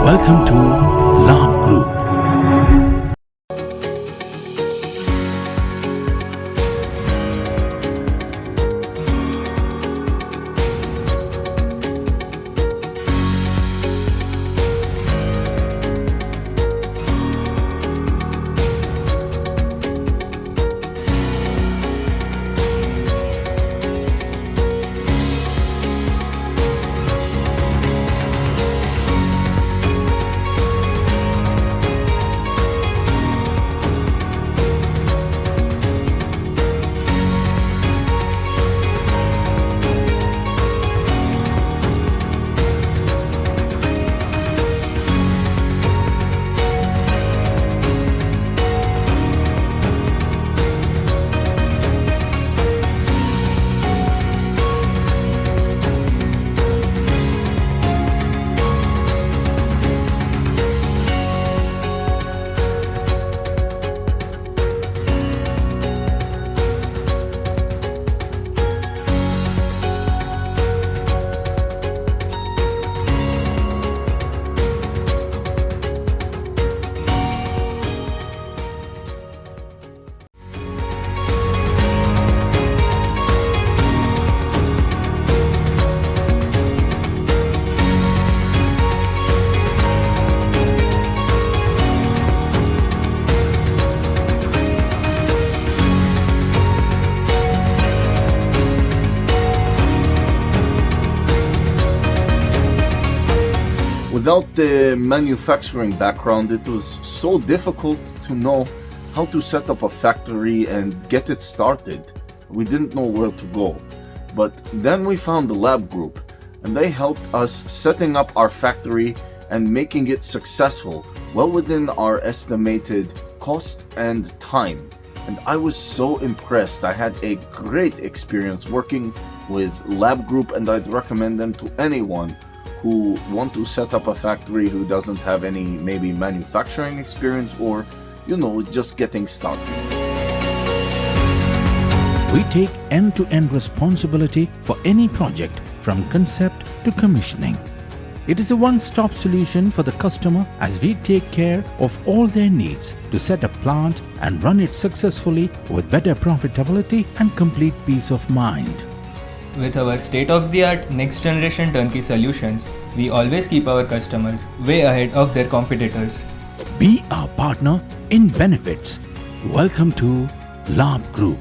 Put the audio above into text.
Welcome to Labh Group. Without the manufacturing background, it was so difficult to know how to set up a factory and get it started. We didn't know where to go. But then we found the Labh Group, and they helped us setting up our factory and making it successful, well within our estimated cost and time. And I was so impressed. I had a great experience working with Labh Group, and I'd recommend them to anyone who want to set up a factory who doesn't have any maybe manufacturing experience or, just getting started. We take end-to-end responsibility for any project from concept to commissioning. It is a one-stop solution for the customer as we take care of all their needs to set a plant and run it successfully with better profitability and complete peace of mind. With our state-of-the-art next-generation turnkey solutions, we always keep our customers way ahead of their competitors. Be our partner in benefits. Welcome to Labh Group.